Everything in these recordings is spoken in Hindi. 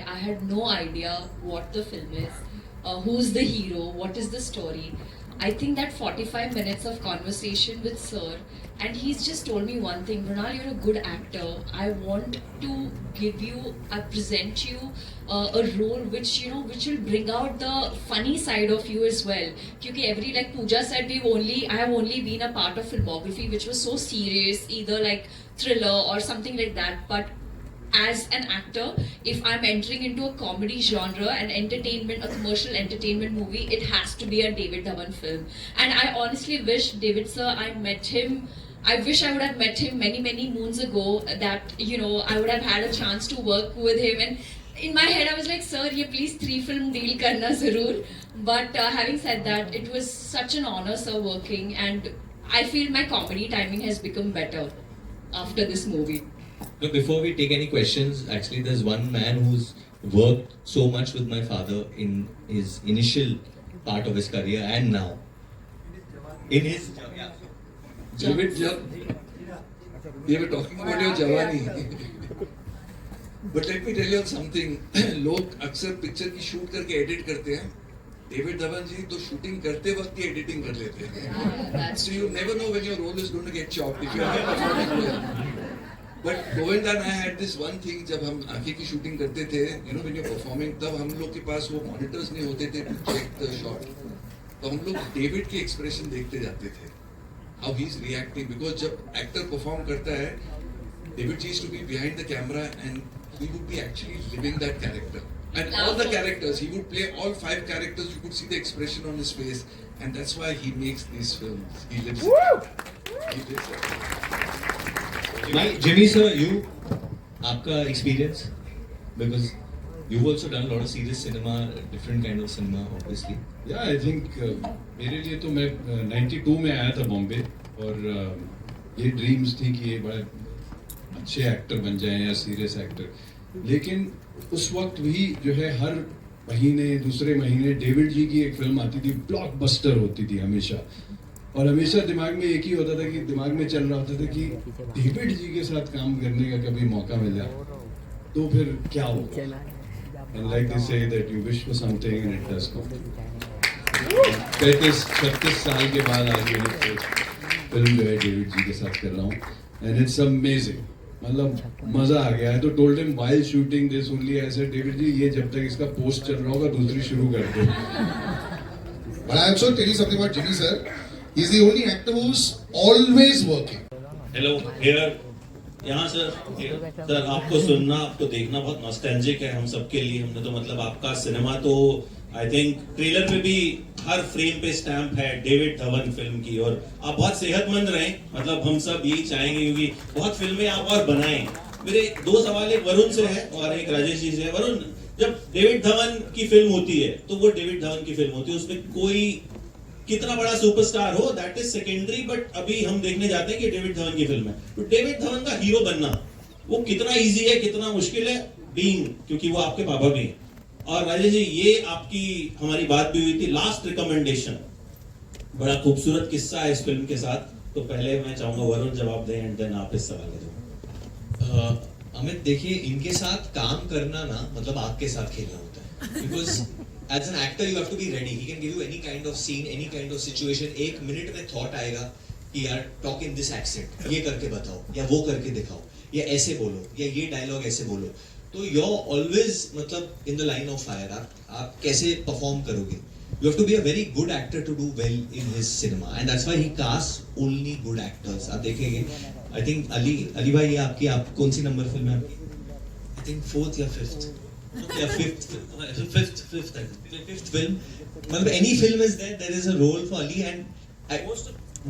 I had no idea what the film is, who's the hero, what is the story. I think that 45 minutes of conversation with Sir, and he's just told me one thing: Mrinal, you're a good actor. I want to give you, I present you a role which which will bring out the funny side of you as well. Because every, like Pooja said, I have only been a part of filmography which was so serious, either like thriller or something like that. But as an actor, if I'm entering into a comedy genre, an entertainment, a commercial entertainment movie, it has to be a David Dhawan film. And I honestly wish David sir, I met him. I wish I would have met him many moons ago. That I would have had a chance to work with him. And in my head, I was like, sir, ye please 3 film deal karna zarur. But having said that, it was such an honor, sir, working, and I feel my comedy timing has become better after this movie. Look, before we take any questions, actually, there's one man who's worked so much with my father in his initial part of his career and now. In his, yeah. David, we were talking about your Jawani. But let me tell you something. लोग अक्सर पिक्चर की शूट करके एडिट करते हैं. डेविड धवन जी तो शूटिंग करते वक्त ही एडिटिंग कर लेते हैं. So you never know when your role is going to get chopped if you are not performing well. But Govind and I had this one thing, जब हम आंखें की शूटिंग करते थे, when you're performing, तब हम लोग के पास वो monitors नहीं होते थे to check the shot. तो हम लोग डेविड के expression देखते जाते थे, how he's reacting, because जब actor perform करता है, David used to be behind the camera and he would be actually living that character. And all the characters, he would play all 5 characters. You could see the expression on his face, and that's why he makes these films. He lives it. He lives it. Jimmy sir, you, आपका experience, because you've also done a lot of serious cinema, different kind of cinema, obviously. Yeah, I think मेरे लिए तो मैं 92 में आया था बॉम्बे, और ये ड्रीम्स थी कि ये बड़े अच्छे एक्टर बन जाएं या सीरियस एक्टर. लेकिन उस वक्त भी जो है हर महीने दूसरे महीने डेविड जी की एक फिल्म आती थी, ब्लॉकबस्टर होती थी हमेशा, और हमेशा दिमाग में एक ही होता था कि दिमाग में चल रहा होता था कि डेविड जी के साथ काम करने का कभी मौका मिला तो फिर क्या होगा. And like they say that you wish for something and it does कम. 35-36 साल के बाद आज ये फिल्म जो है डेविड जी के साथ कर रहा हूँ, एंड इट्स अमेजिंग. मतलब मजा आ गया है. तो told him while shooting this only, ऐसे डेविड जी ये जब तक इसका पोस्ट चल रहा होगा दूसरी शुरू कर दो. But I also tell you something about Jimmy sir. He's the only actor who's always working. Hello, here. यहाँ सर आपको सुनना, आपको देखना बहुत नॉस्टैल्जिक है हम सबके लिए. हमने तो मतलब आपका सिनेमा तो आई थिंक ट्रेलर में भी हर फ्रेम पे स्टैम्प है डेविड धवन फिल्म की, और आप बहुत सेहतमंद रहें. मतलब हम सब यही चाहेंगे क्योंकि बहुत फिल्में आप और बनाएं. मेरे 2 सवाल, एक वरुण से है और एक राजेश जी से है. वरुण, जब डेविड धवन की फिल्म होती है तो वो डेविड धवन की फिल्म होती है, उसमें कोई कितना बड़ा सुपरस्टार हो दैट इज सेकेंडरी, बट अभी हम देखने जाते हैं कि डेविड धवन की फिल्म है. तो डेविड धवन का हीरो बनना वो कितना इजी है, कितना मुश्किल है बीइंग, क्योंकि वो आपके पापा भी हैं. और राजेश जी, ये आपकी हमारी बात भी हुई थी. लास्ट रिकमेंडेशन, बड़ा खूबसूरत किस्सा है इस फिल्म के साथ. तो पहले मैं चाहूंगा वरुण जवाब दें एंड देन आप इस सवाल का. अमित, देखिए, इनके साथ काम करना ना मतलब आग के साथ खेलना होता है. Because as an actor you have to be ready. He can give you any kind of scene, any kind of situation. 1 minute में थॉट आएगा कि यार टॉक इन दिस एक्सेंट, ये करके बताओ या वो करके दिखाओ या ऐसे बोलो या ये डायलॉग ऐसे बोलो. तो यू आर ऑलवेज मतलब in the line of fire. आप कैसे परफॉर्म करोगे. You have to be a very good actor to do well in his cinema, and that's why he casts only good actors. आप देखेंगे, I think अली भाई, ये आपकी आप कौन सी नंबर फिल्म है आपकी? I think 4th या 5th. Yeah, fifth film. मतलब any film is there is a role for Ali, and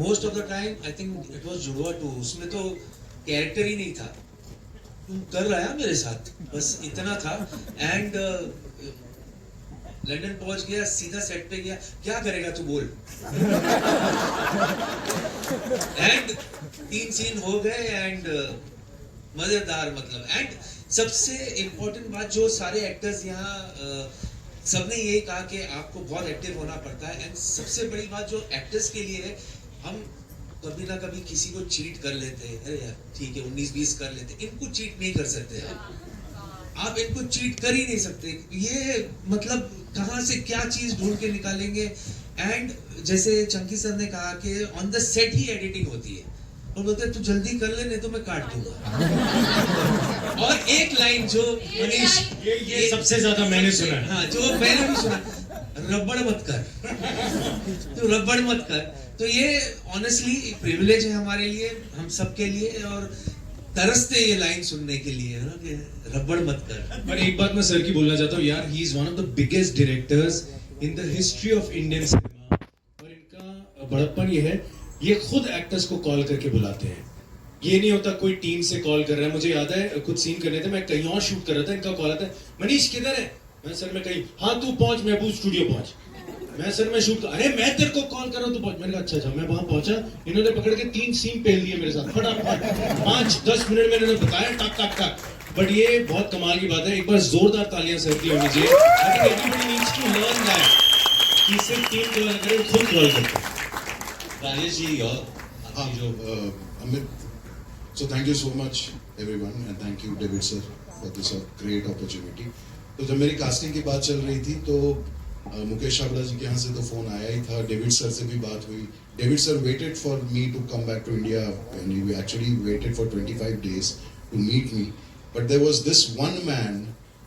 most of the time I think it was जुड़वा 2. उसमें तो कैरेक्टर ही नहीं था, तू कर रहा है मेरे साथ, बस इतना था. एंड लंदन पहुंच गया, सीधा सेट पे गया, क्या करेगा तू बोल. एंड 3 सीन हो गए एंड मजेदार. मतलब एंड सबसे इम्पोर्टेंट बात जो सारे एक्टर्स यहाँ सबने यही कहा कि आपको बहुत एक्टिव होना पड़ता है. एंड सबसे बड़ी बात जो एक्टर्स के लिए है, हम कभी ना कभी किसी को चीट कर लेते हैं. अरे यार ठीक है 19-20 कर लेते, इनको चीट नहीं कर सकते. आप इनको चीट कर ही नहीं सकते। ये मतलब कहाँ से क्या चीज ढूंढ के निकालेंगे। एंड जैसे चंकी सर ने कहा कि on the set he editing होती है और बोलते हैं तू जल्दी कर ले नहीं तो मैं काट दूंगा। और एक लाइन जो मनीष, ये सबसे ज्यादा मैंने सुना है। हाँ, जो मैंने भी सुना, रबड़ मत कर, तू रबड़ मत कर। तो ये ऑनेस्टली प्रिविलेज है हमारे लिए, हम सब के लिए, और तरसते ये लाइन सुनने के लिए ना कि रबड़ मत कर। पर एक बात मैं सर की बोलना चाहता हूँ यार, he is one of the biggest directors in the history of Indian cinema. और इनका बड़प्पन ये है, ये खुद एक्टर्स को कॉल करके बुलाते हैं। ये नहीं होता कोई टीम से कॉल कर रहा है। मुझे याद है कुछ सीन करने थे, मैं कहीं और शूट कर रहा था, इनका कॉल आता है, मनीष किधर है? मैं सर मैं कहीं, हाँ तू पहुंच महबूब स्टूडियो पहुंच। मैं सर मैं शूट, अरे मैं तेरे को कॉल कर रहा हूँ तू पहुंच। मैंने कहा अच्छा अच्छा। मैं वहां पहुंचा, इन्होंने पकड़ के 3 सीन पहन लिए मेरे साथ फटाफट, 5-10 मिनट में इन्होंने बताया टक टक टक। बट ये बहुत कमाल की बात है, एक बार जोरदार तालियां सर की होनी चाहिए। I think everybody needs to learn that कि सिर्फ टीम कॉल करे, खुद कॉल करते हैं। राजेश जी और हाँ, Amit, so thank you so much everyone and thank you David sir for this great opportunity. तो जब मेरी कास्टिंग की बात चल रही थी तो मुकेश छाबड़ा जी के यहाँ से तो फोन आया ही था, डेविड सर से भी बात हुई। David sir waited for me to come back to India and he actually waited for 25 days to meet me, but there was this one man,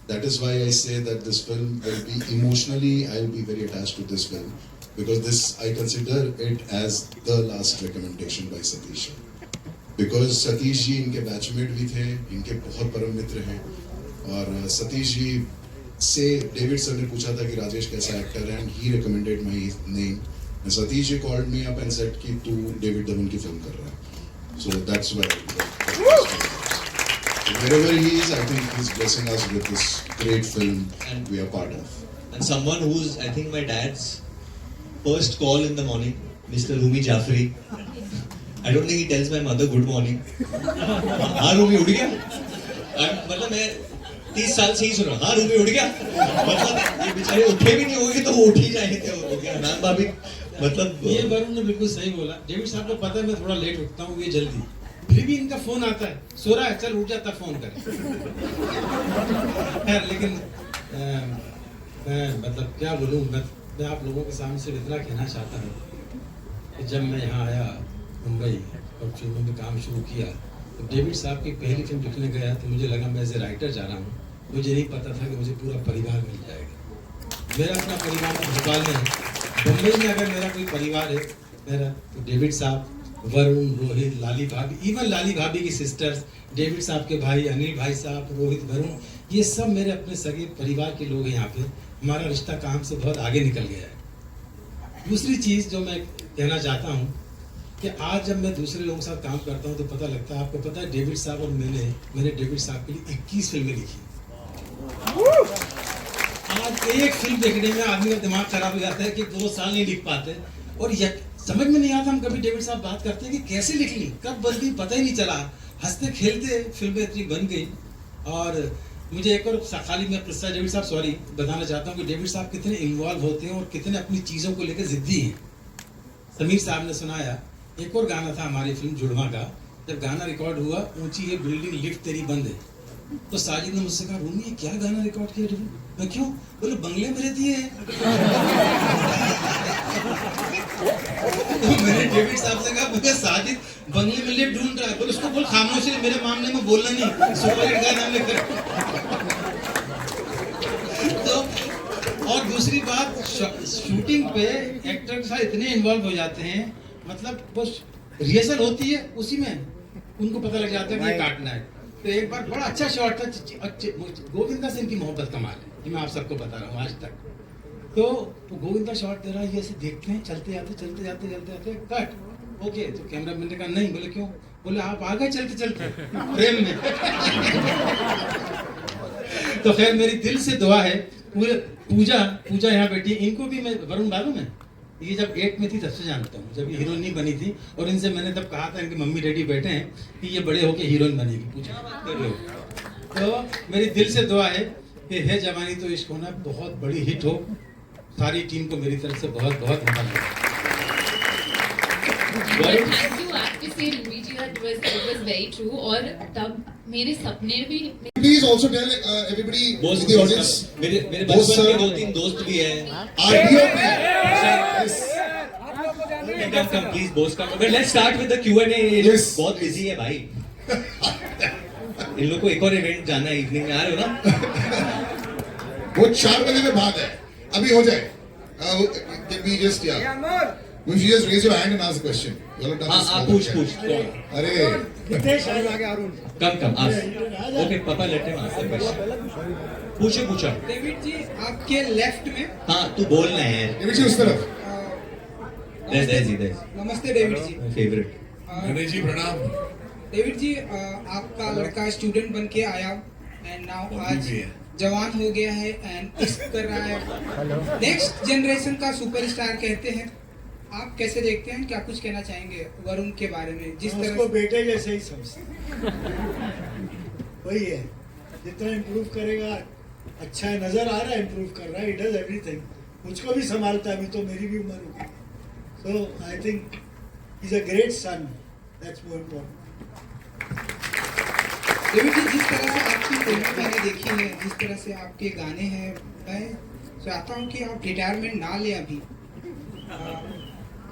that is why I say that this film will be emotionally, I will be very attached to this film because this I consider it as the last recommendation by Satish, because Satish ji इनके बैचमेट भी थे, इनके बहुत परम मित्र हैं। और सतीश जी से डेविड सर ने पूछा था कि राजेश कैसा एक्टर है and he recommended my name and Satish ji called me up and said कि तू डेविड धवन की फिल्म कर रहा है। So that's why wherever he is, I think he's blessing us with this great film and we are part of. And someone who's, I think, my dad's first call in the morning, Mr. Rumi Jafri. I don't think he tells my mother good morning. हाँ रूमी उठ गया? मतलब मैं 30 साल से ही सुन रहा हूँ, हाँ रूमी उठ गया? मतलब ये बेचारे उठे भी नहीं होंगे तो वो उठ ही जाएंगे। हो गया नाम भाभी, मतलब ये वरुण ने बिल्कुल सही बोला। डेविड साहब को पता है मैं थोड़ा लेट उठता हूँ, ये जल्दी, फिर भी इनका फोन आता है, सो रहा है चल उठ जाता फोन कर। खैर लेकिन मैं मतलब क्या बोलूँ, मैं आप लोगों के सामने से इतना कहना चाहता हूँ कि जब मैं यहाँ आया मुंबई और फिल्मों में काम शुरू किया तो डेविड साहब की पहली फिल्म लिखने गया तो मुझे लगा मैं एज ए राइटर जा रहा हूँ। मुझे नहीं पता था कि मुझे पूरा परिवार मिल जाएगा। मेरा अपना परिवार भोपाल में है, मुंबई में अगर मेरा कोई परिवार है मेरा तो डेविड साहब, वरुण, रोहित, लाली भाभी, इवन लाली भाभी की सिस्टर्स, डेविड साहब के भाई अनिल भाई साहब, रोहित, वरुण, ये सब मेरे अपने सगे परिवार के लोग हैं यहाँ पे। हमारा रिश्ता काम से बहुत आगे निकल गया है। दूसरी चीज़ जो मैं कहना चाहता हूँ कि आज जब मैं दूसरे लोगों के साथ काम करता हूँ तो पता लगता है, आपको पता है डेविड साहब और मैंने डेविड साहब के लिए 21 फिल्में लिखी। आज एक फिल्म देखने में आदमी का दिमाग खराब हो जाता है कि 2 साल नहीं लिख पाते। और समझ में नहीं आता, हम कभी डेविड साहब बात करते हैं कि कैसे लिख ली, कब बन गई, पता ही नहीं चला। हंसते खेलते फिल्में इतनी बन गई। और मुझे एक और खाली मैं किस्सा डेविड साहब सॉरी बताना चाहता हूँ कि डेविड साहब कितने इन्वॉल्व होते हैं और कितने अपनी चीज़ों को लेकर जिद्दी हैं। समीर साहब ने सुनाया, एक और गाना था हमारी फिल्म जुड़वा का, जब गाना रिकॉर्ड हुआ, ऊंची ये बिल्डिंग लिफ्ट तेरी बंद है, तो साजिद ने मुझसे कहा, रूमी ये क्या गाना रिकॉर्ड किया? मैं क्यों? बोले बंगले में रहती है। तो मैंने डेविड साहब से कहा, मैं साजिद बंगले में लिफ्ट ढूंढ रहा है, बोले उसको बोल खामोशी, मेरे मामले में बोलना नहीं, सुपरहिट गाना में कर। तो और दूसरी बात, शूटिंग पे एक्टर के साथ इतने इन्वॉल्व हो जाते हैं, मतलब बस रिहर्सल होती है उसी में उनको पता लग जाता है कि ये काटना है। तो एक बार बड़ा अच्छा शॉट था, गोविंदा से इनकी मोहब्बत कमाल है, ये मैं आप सबको बता रहा हूँ आज तक। तो गोविंदा शॉट दे रहा है, ये ऐसे देखते हैं, चलते जाते कट ओके। तो कैमरा मैन ने कहा नहीं। बोले क्यों? बोले आप आ गए चलते फ्रेम में। तो खैर मेरी दिल से दुआ है, पूरे पूजा यहाँ बैठी, इनको भी मैं वरुण मालूम है, ये जब 8 में थी तब से जानता हूँ, जब ये हीरोइन नहीं बनी थी। और इनसे मैंने तब कहा था, इनकी मम्मी डैडी बैठे हैं कि ये बड़े होके हीरोइन बनेगी, पूछा बात कर रहे हो। तो मेरी दिल से दुआ है कि है जवानी तो इश्क होना बहुत बड़ी हिट हो। सारी टीम को मेरी तरफ से बहुत बहुत धन्यवाद। Thank you, have to say, Ruby ji, that it was very true. और तब मेरे सपने भी Please also tell everybody Bose in the audience. मेरे बोस बचपन के sir, 2-3 दोस्त भी हैं. our DOP. Yes. Come, please, boss, come. But let's start with the Q&A. Yes. बहुत busy है भाई. इन लोगों को एक और इवेंट जाना है, इवनिंग में आ रहे हो ना? वो 4 बजे में बात है, अभी हो जाए. Can we just you just raise your hand and ask a question. You all have done हाँ, this आप all the पूछ. time. अरे Come, ask. Okay, Papa, let him ask the question. पूछा. डेविड जी आपके लेफ्ट में हाँ, तू बोलना है. डेविड जी उस तरफ. There's. नमस्ते डेविड जी Favorite. गणेश जी प्रणाम. डेविड जी आपका लड़का स्टूडेंट बन के आया एंड नाउ आज जवान हो गया है एंड इश्क कर रहा है. नेक्स्ट जनरेशन का सुपरस्टार कहते हैं. आप कैसे देखते हैं, क्या कुछ कहना चाहेंगे वरुण के बारे में, जिस तरह उसको बेटे जैसे ही समझते वही है. जितना इम्प्रूव करेगा अच्छा है. नजर आ रहा है इम्प्रूव कर रहा है. It does everything. मुझको भी संभालता है, अभी तो मेरी भी उम्र हो गई. So I think is a great son. That's more important. David ji जिस तरह से आपकी फिल्में मैंने देखी है, जिस तरह से आपके गाने हैं, मैं चाहता हूँ कि आप रिटायरमेंट ना लें अभी.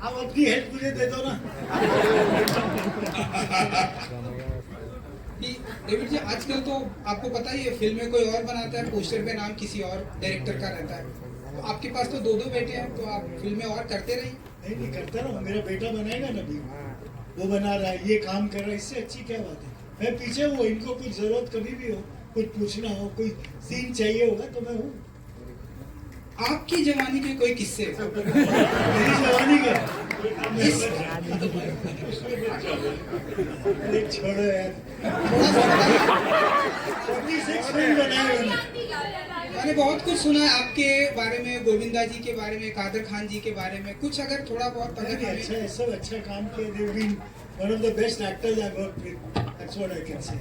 आप अपनी हेल्प मुझे दे दो ना. डेविड जी आजकल तो आपको पता ही है, फिल्में कोई और बनाता है, पोस्टर पे नाम किसी और डायरेक्टर का रहता है. तो आपके पास तो 2 बेटे हैं, तो आप फिल्में और करते रहिए. नहीं करता ना. मेरा बेटा बनाएगा ना अभी. वो बना रहा है, ये काम कर रहा है. इससे अच्छी क्या बात है. मैं पीछे हूँ. इनको कुछ जरूरत कभी भी हो, कुछ पूछना हो, कोई सीन चाहिए होगा तो मैं हूँ. आपकी जवानी के कोई किस्से? मेरी जवानी का अरे छोड़ो यार. 46 फिल्म बनाए मैंने. मैंने बहुत कुछ सुना है आपके बारे में, गोविंदा जी के बारे में, कादर खान जी के बारे में. कुछ अगर थोड़ा बहुत मैंने भी अगर अच्छा है, सब अच्छा काम किया. They've been one of the best actors I've worked with. That's what I can say.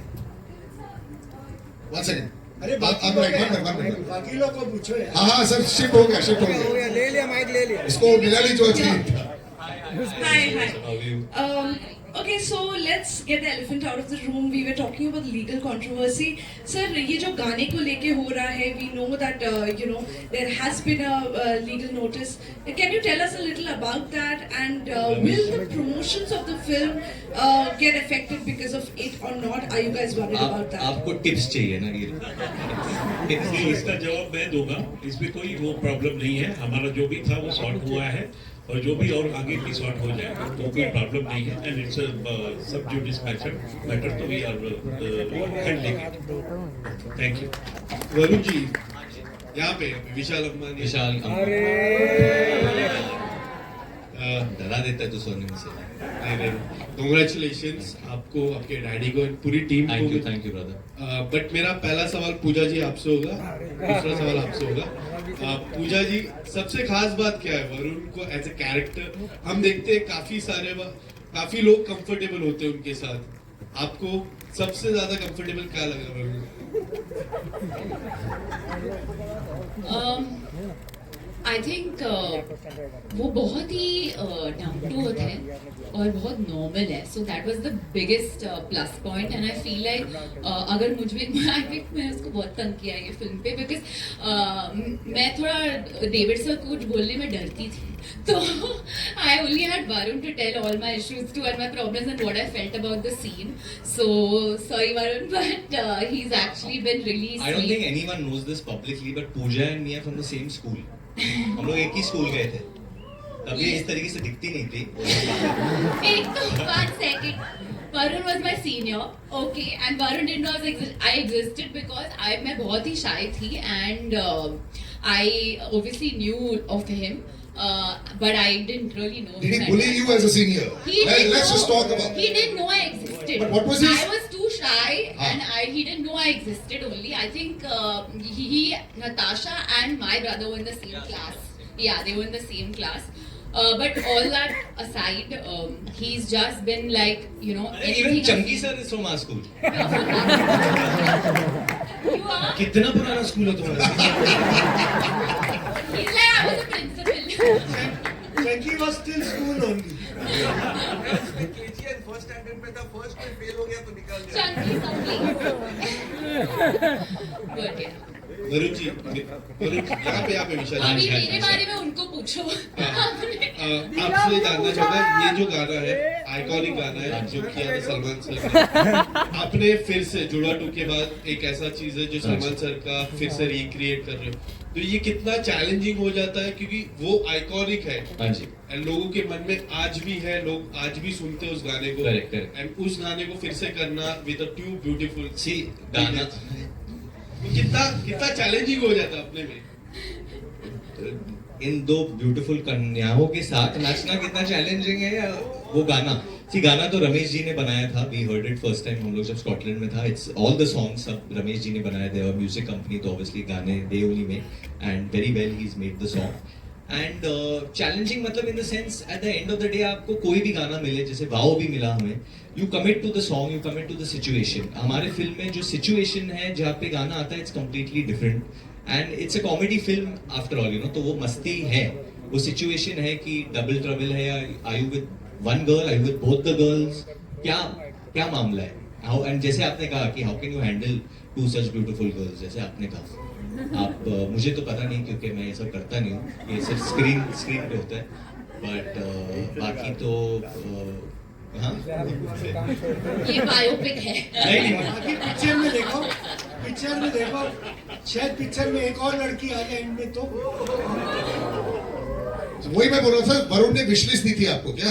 1 second. अरे आप बाकी लोग को पूछो यार. हाँ सब शिफ्ट हो गया. ले लिया माइक ले लिया. इसको मिलाली Chaudhary. Hi. Okay, so let's get the elephant out of the room. We were talking about legal controversy. Sir, ये जो गाने को लेके हो रहा है, we know that there has been a legal notice. Can you tell us a little about that? And will the promotions of the film get affected because of it or not? Are you guys worried about that? आपको टिप्स चाहिए ना ये. इसका जवाब मैं दूंगा. इसमें कोई वो प्रॉब्लम नहीं है. हमारा जो भी था वो सॉर्ट हुआ है और जो भी और आगे भी सॉर्ट हो जाएगा, तो कोई प्रॉब्लम नहीं है. And it's sub judice matter तो we are handling it. Thank you. Varun ji यहाँ पे विशाल अम्बानी. विशाल डरा देता है तू सोने में से. कॉन्ग्रेचुलेशंस आपको, आपके डैडी को, पूरी टीम को. Thank you brother. बट मेरा पहला सवाल पूजा जी आपसे होगा, दूसरा सवाल आपसे होगा. पूजा जी सबसे खास बात क्या है वरुण को एज ए कैरेक्टर? हम देखते हैं काफी लोग कंफर्टेबल होते हैं उनके साथ. आपको सबसे ज्यादा कंफर्टेबल क्या लगा वरुण? आई थिंक वो बहुत ही डाउन टू अर्थ है और बहुत नॉर्मल है. So that was the biggest plus point. And I feel like अगर आई थिंक मैं उसको बहुत तंग किया है ये फिल्म पे, बिकॉज मैं थोड़ा डेविड सर को कुछ बोलने में डरती थी. तो I only had Varun to tell all my issues to and my problems and what I felt about the scene. So sorry Varun, but he is actually been really I don't think anyone knows this publicly, but Pooja and me are from the same school. हम लोग एक ही स्कूल गए थे. तब ये इस तरीके से दिखती नहीं थी. एक तो 1 second. Varun was my senior, okay, and Varun didn't know I existed because मैं बहुत ही shy थी and I obviously knew of him, but I didn't really know Did him. he bully you as a senior? Let's just talk about. He didn't know I existed. But what was his? I was too shy, and he didn't know I existed. Only I think he, Natasha, and my brother were in the same class. Yeah, they were in the same class. But all that aside, he's just been like, Even Chunky sir is from our school. You are? कितना पुराना स्कूल है तुम्हारा? He's like, I was a principal. Chunky was still school only. First attempt पे था, फर्स्ट में फेल हो गया तो निकाल दिया। वरुण जी, यहाँ पे आप विशाल अभी मेरे बारे में उनको पूछो। आपसे जानना चाहूंगा, ये जो गाना है आइकॉनिक गाना है जो किया है सलमान सर ने, आपने फिर से जुड़ा टू के बाद एक ऐसा चीज है जो सलमान सर का फिर से रिक्रिएट कर रहे हो, तो ये कितना चैलेंजिंग हो जाता है क्योंकि वो आइकॉनिक है। हाँ जी। एंड लोगों के मन में आज भी है, लोग आज भी सुनते हैं उस गाने को। Correct correct. एंड उस गाने को फिर से करना विद अ ट्रू ब्यूटीफुल सी गाना, कितना चैलेंजिंग हो जाता अपने में। इन दो ब्यूटीफुल कन्याओं के साथ नाचना कितना चैलेंजिंग है वो गाना। सी गाना तो रमेश जी ने बनाया था, we heard it first time हम लोग जब स्कॉटलैंड में था। इट्स ऑल द सॉन्ग्स सब रमेश जी ने बनाए थे और म्यूजिक कंपनी तो ऑब्वियसली गाने दे ओनली में and very well he is made the song. And challenging मतलब in the sense at the end of the day आपको कोई भी गाना मिले, जैसे वाओ भी मिला हमें, you commit to the song, you commit to the situation. हमारे फिल्म में जो सिचुएशन है जहाँ पे गाना आता है it's completely different and it's a comedy film after all, you know. तो वो मस्ती है, वो सिचुएशन है कि डबल ट्रबल है या are you with one girl, are you with both the girls, क्या मामला है। हाउ, एंड जैसे आपने कहा कि how can you handle two such beautiful girls, जैसे आपने कहा आप मुझे तो पता नहीं क्योंकि मैं ये सब करता नहीं हूँ, ये सिर्फ स्क्रीन पे होता है, बट बाकी तो हाँ ये बायोपिक है। नहीं बाकी पिक्चर में देखो शायद पिक्चर में एक और लड़की आ जाए एंड में तो वही मैं बोल रहा था, वरुण ने विशलिस्ट दी थी आपको क्या?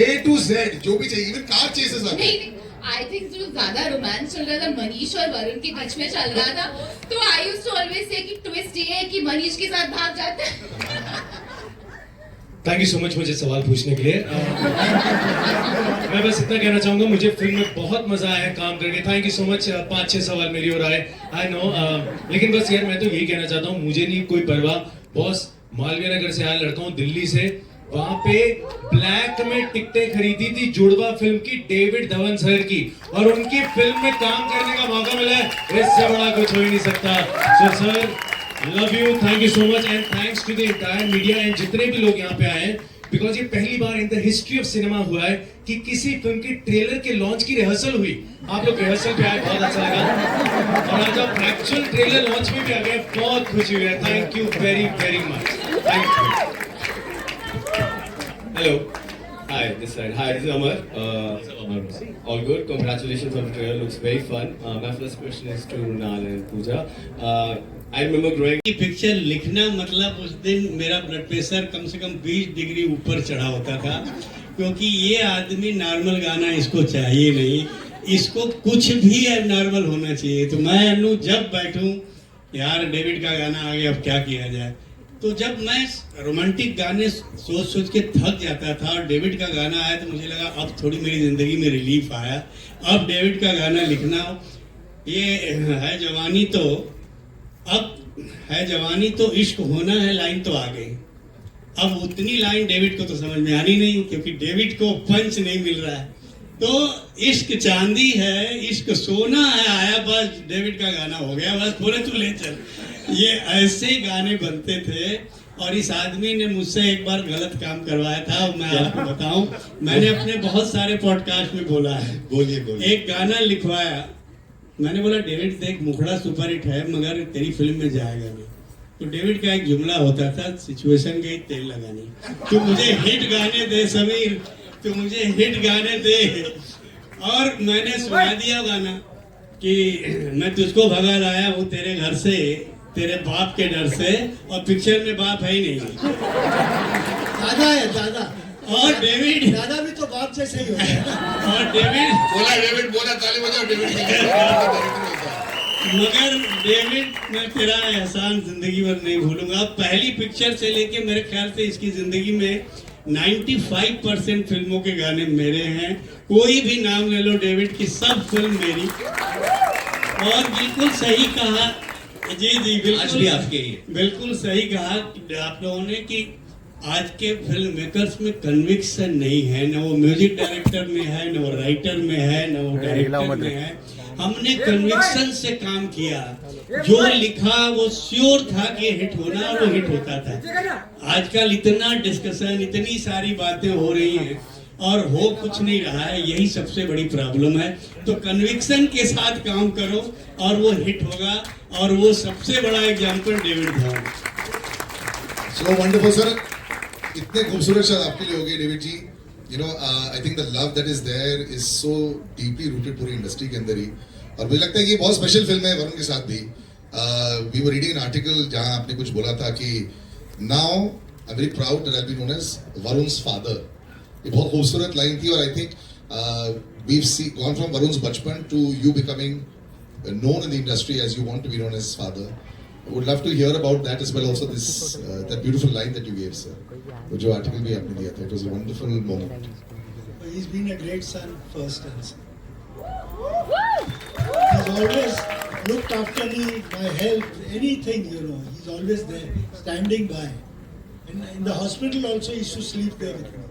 A to Z जो भी चाहिए, इवन कार चेसेस आते हैं। आई थिंक जो ज्यादा रोमांस चल रहा था मनीष और वरुण के बीच में चल रहा था, तो I used to always say कि ट्विस्ट ये है कि मनीष के साथ भाग जाता है। थैंक यू सो मच मुझे सवाल पूछने के लिए। मैं बस इतना कहना चाहूंगा, मुझे फिल्म में बहुत मजा आया काम करके। Thank you so much. 5-6 सवाल मेरी ओर आए, आई नो, लेकिन बस यार मैं तो यही कहना चाहता हूँ, मुझे नहीं कोई परवाह। बॉस मालवीय नगर से आया लड़का हूँ, दिल्ली से, वहां पे ब्लैक में टिकटें खरीदी थी जुड़वा फिल्म की डेविड धवन सर की, और उनकी फिल्म में काम करने का मौका मिला है, इससे बड़ा कुछ हो ही नहीं सकता। So sir love you, thank you so much and thanks to the entire media and जितने भी लोग यहाँ पे आए हैं, बिकॉज ये पहली बार in the history of cinema हुआ है कि किसी फिल्म की ट्रेलर के लॉन्च की रिहर्सल हुई। आप लोग रिहर्सल पे आए, बहुत अच्छा लगा, और आज आप एक्चुअल ट्रेलर लॉन्च में भी आ गए, बहुत खुशी हुई है। Thank you very very much, thank you. Hello. Hi, this side. Hi, this is Amar. All good. Congratulations on the trailer. Looks very fun. My first question is to Nal and Pooja. I remember growing. की पिक्चर लिखना मतलब उस दिन मेरा ब्लड प्रेशर कम से कम 20 डिग्री ऊपर चढ़ा होता था, क्योंकि ये आदमी नॉर्मल गाना इसको चाहिए नहीं, इसको कुछ भी नॉर्मल होना चाहिए। तो मैं अन्नू जब बैठूं यार डेविड का गाना आ गया, अब क्या किया जाए, तो जब मैं रोमांटिक गाने सोच के थक जाता था और डेविड का गाना आया तो मुझे लगा अब थोड़ी मेरी जिंदगी में रिलीफ आया। अब डेविड का गाना लिखना, ये है जवानी तो, अब है जवानी तो इश्क होना है, लाइन तो आ गई। अब उतनी लाइन डेविड को तो समझ में आनी नहीं, क्योंकि डेविड को पंच नहीं मिल रहा है। तो इश्क चांदी है, इश्क सोना है, आया बस डेविड का गाना हो गया, बस बोले तू ले चल। ये ऐसे गाने बनते थे। और इस आदमी ने मुझसे एक बार गलत काम करवाया था, और मैं आपको बताऊं, मैंने अपने बहुत सारे पॉडकास्ट में बोला है। बोलिए। एक गाना लिखवाया, मैंने बोला डेविड देख मुखड़ा सुपरहिट है मगर तेरी फिल्म में जाएगा नहीं। तो डेविड का एक जुमला होता था, सिचुएशन गई तेल लगानी, तू मुझे हिट गाने दे समीर, तू मुझे हिट गाने दे। और मैंने सुना दिया गाना कि मैं तुझको भगा लाया हूँ तेरे घर से, तेरे बाप के डर से, और पिक्चर में बाप है ही नहीं, दादा है दादा। और डेविड दादा भी तो बाप जैसे ही होता है। और डेविड बोला ताली बजाओ डेविड। मगर डेविड मैं तेरा एहसान जिंदगी भर नहीं भूलूंगा। पहली पिक्चर से लेके मेरे ख्याल से इसकी जिंदगी में 95% फिल्मों के गाने मेरे हैं। कोई भी नाम ले लो डेविड की, सब फिल्म मेरी। और बिल्कुल सही कहा जी बिल्कुल, आज भी आपके ही बिल्कुल सही कहा आप लोगों ने कि आज के फिल्म मेकर्स में कन्विक्शन नहीं है, न वो म्यूजिक डायरेक्टर में है, न वो राइटर में है, न वो डायरेक्टर में है। हमने कन्विक्शन से काम किया, जो लिखा वो श्योर था कि हिट होना, और वो हिट होता था। आजकल इतना डिस्कशन, इतनी सारी बातें हो रही हैं, और हो कुछ नहीं रहा है, यही सबसे बड़ी प्रॉब्लम है। तो कन्विक्शन के साथ काम करो और वो हिट होगा, और वो सबसे बड़ा example David Dhawan. So wonderful, sir. इतने खूबसूरत शब्द आपके लिए हो गए David ji. You know, I think the love that is there is so deeply rooted पूरी इंडस्ट्री के अंदर ही. और मुझे लगता है कि ये बहुत स्पेशल फिल्म है वरुण के साथ भी. We were reading an article जहाँ आपने कुछ बोला था कि now I'm very proud that I'll be known as Varun's father. ये बहुत खूबसूरत लाइन थी और I think we've gone from Varun's बचपन to you becoming known in the industry as you want to be known as father. Would love to hear about that as well. Also, this that beautiful line that you gave, sir. जो article भी आपने दिया था, it was a wonderful moment. He's been a great son first and second. He's always looked after me, my health, anything, you know. He's always there, standing by. And in the hospital also, he used to sleep there with me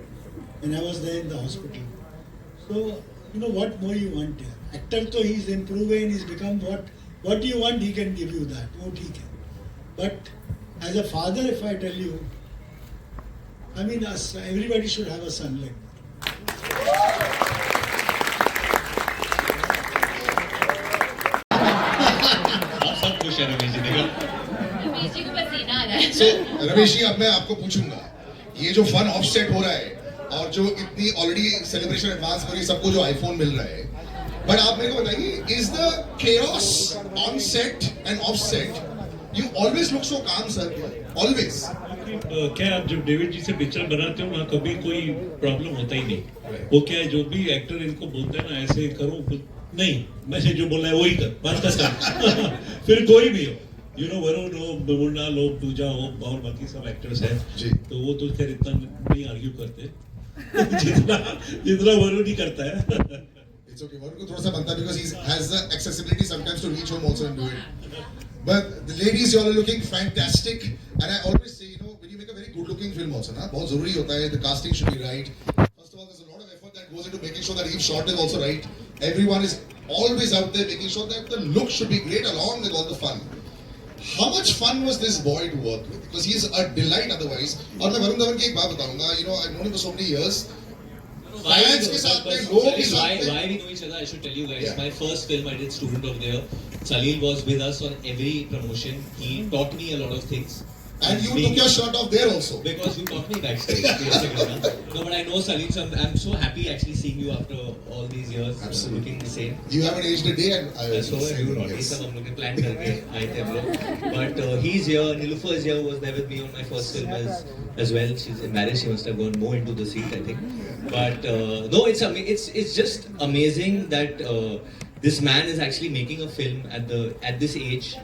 when I was there in the hospital. So, you know, what more you want here? Actor तो he's improving, he's become what you want, he can give you that. वो ठीक है. But as a father, if I tell you, I mean, everybody should have a son like that. आप सब खुश हैं रमेश जी, देखो रमेश जी को पसीना आ रहा है। So रमेश जी, अब मैं आपको पूछूंगा, ये जो फन ऑफसेट हो रहा है और जो इतनी ऑलरेडी सेलिब्रेशन एडवांस करी सबको जो आईफोन मिल रहा है, बट आप मेरे को बताइए, is the chaos on set and off set? You always look so calm, sir. Always. क्या आप जब डेविड जी से पिक्चर बनाते हो ना, कभी कोई प्रॉब्लम होता ही नहीं। वो क्या है, जो भी एक्टर इनको बोलते हैं ना ऐसे करो, नहीं मैंने जो बोला है वही कर, बात खत्म। फिर कोई भी हो, यू नो, वरुण हो, मुन्ना हो, पूजा हो और बाकी सब एक्टर्स हैं, तो वो तो खैर इतना नहीं आर्ग्यू करते जितना वरुण ही करता है। It's okay. Varun को थोड़ा सा बनता है because he has the accessibility sometimes to reach home also and do it. But the ladies, you all are looking fantastic, and I always say, you know, when you make a very good-looking film also, ना बहुत जरूरी होता है. The casting should be right. First of all, there's a lot of effort that goes into making sure that each shot is also right. Everyone is always out there making sure that the look should be great along with all the fun. How much fun was this boy to work with? Because he is a delight otherwise. और मैं वरुण धवन की एक बात बताऊंगा. You know, I've known him for so many years. Fans के साथ में, लोगों के साथ में. Why we know each other, I should tell you guys. My first film, I did Student of the Year. Salil was with us on every promotion. He taught me a lot of things. And you took your shirt off there also. Because you taught me backstage. No, but I know Salil, so I'm so happy actually seeing you after all these years. Absolutely. Looking the same. You haven't aged a day, and I so have you not. ये सब हम लोग ने plan करके आए थे हम लोग. But he's here. Niloufar is here. Was there with me on my first film as well. She's embarrassed. She must have gone more into the seat, I think. But no, it's just amazing that this man is actually making a film at this age.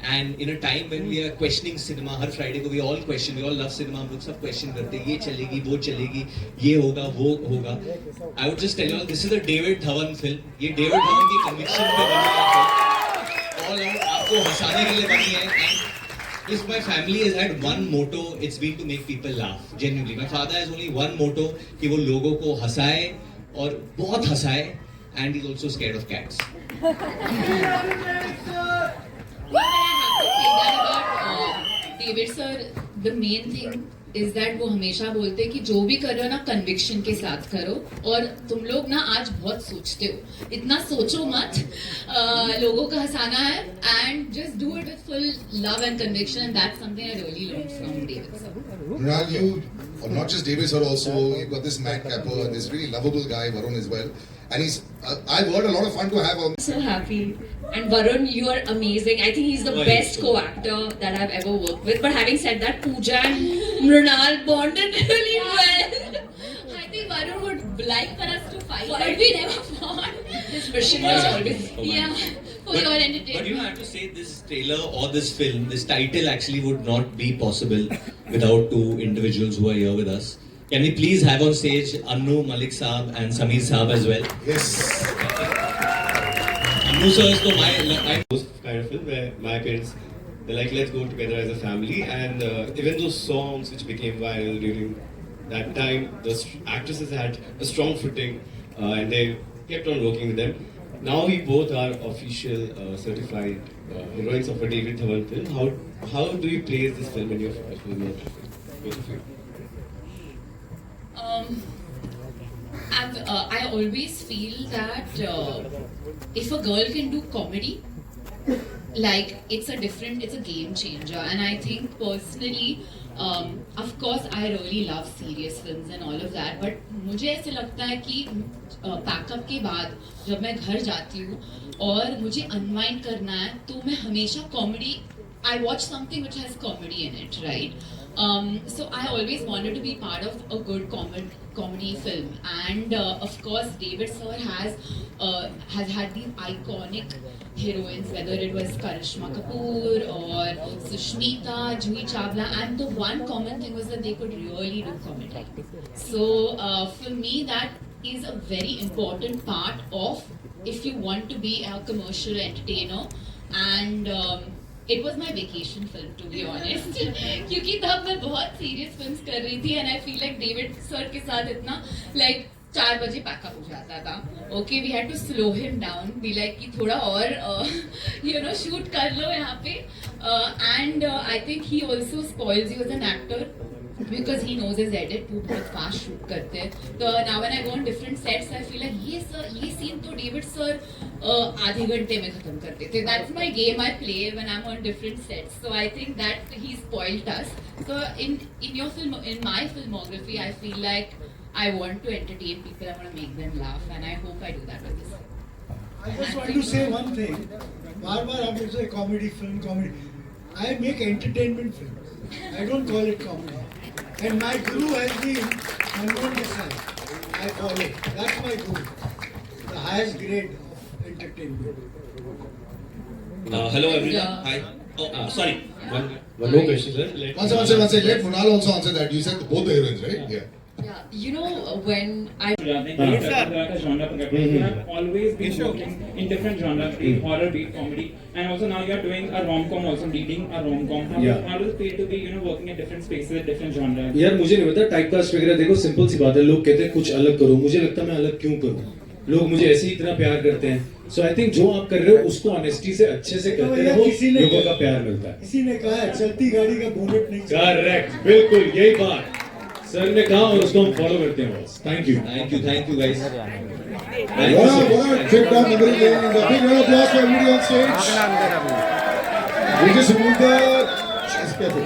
And in a time when we are questioning cinema, her Friday को we all question, we all love cinema, हम लोग सब question करते हैं, ये चलेगी, वो चलेगी, ये होगा, वो होगा. I would just tell you all, this is a David Dhawan film. ये David Dhawan की conviction पे बनी है, all out आपको हंसाने के लिए बनी है. And if my family has had one motto, it's been to make people laugh. Genuinely, my father has only one motto कि वो लोगों को हंसाए और बहुत हंसाए. And he's also scared of cats. David sir, the main thing is that वो हमेशा बोलते हैं कि जो भी करो ना कन्विक्शन के साथ करो. और तुम लोग ना आज बहुत सोचते हो, इतना सोचो मत, लोगों का हंसाना है, and just do it with full love and conviction, and that's something I really learn from David sir. Mrinal, you, not just David sir also, you've got this Matt Capper, this really lovable guy, Varun as well. And he's, I've heard a lot of fun to have on. So happy. And Varun, you are amazing. I think he's the best co-actor that I've ever worked with. But having said that, Pooja and Mrinal bonded really well. I think Varun would like for us to fight, but we never fought. This mission was always, for your entertainment. But you know, I have to say, this trailer or this film, this title actually would not be possible without two individuals who are here with us. Can we please have on stage Annu, Malik Saab and Sameer Saab as well? Yes. Annu sir is my kind of film where my parents, they're like, let's go together as a family. And even those songs which became viral during that time, the actresses had a strong footing and they kept on working with them. Now we both are official certified heroines of a David Dhawan film. How do you place this film in your film? Both of you. I always feel that if a girl can do comedy, like it's a game changer. And I think personally, of course I really love serious films and all of that, but मुझे ऐसे लगता है कि पैकअप के बाद जब मैं घर जाती हूँ और मुझे अनवाइंड करना है तो मैं हमेशा comedy, I watch something which has comedy in it, right? So I always wanted to be part of a good comedy film, and of course David sir has had these iconic heroines, whether it was Karishma Kapoor or Sushmita, Juhi Chawla, and the one common thing was that they could really do comedy. So for me that is a very important part of if you want to be a commercial entertainer, and it was my vacation film to be honest क्योंकि तब मैं बहुत serious films कर रही थी, and I feel like David sir के साथ इतना like 4 बजे पैकअप हो जाता था. Okay, we had to slow him down, be like कि थोड़ा और shoot कर लो यहाँ पे, and I think he also spoils you as an actor because he knows his edit. वो बहुत fast shoot करते हैं. तो now when I go on different sets I feel like ये scene तो David sir आधे घंटे में खत्म करते थे. That's my game I play when I'm on different sets. So I think that he spoiled us. So in your film, in my filmography, I feel like I want to entertain people. I want to make them laugh, and I hope I do that with this. I just want to say one thing. बार-बार आप लोग से comedy film. I make entertainment films. I don't call it comedy. And my guru has been Manmohan Desai. I follow. That's my guru. The highest grade of entertainment. Hello everyone. Yeah. Hi. Oh, sorry. One more question, sir. One second. Let Munal also answer that. You said both the heroines, right? Yeah. Yeah, you know when I genre you have always been working in different genres, be it horror, be it comedy, and also now you are doing a rom-com, also leading a rom-com. How does it feel to be working at different spaces at different genres? यार मुझे नहीं पता टाइप कास्ट वगैरह. देखो सिंपल सी बात है, लोग कहते हैं कुछ अलग करो, मुझे लगता है मैं अलग क्यों करूं. लोग मुझे ऐसे ही इतना प्यार करते हैं. सो आई थिंक जो आप कर रहे हो उसको ऑनेस्टी से अच्छे से करते रहो, लोगों का प्यार मिलता है. किसी ने कहा है चलती गाड़ी का बोनेट नहीं. करेक्ट, बिल्कुल यही बात सर ने कहा और उसको हम फॉलो करते हैं बस. Thank you guys. What a trip down memory lane, and a big round of applause for everybody on stage. We just removed the chest pepper.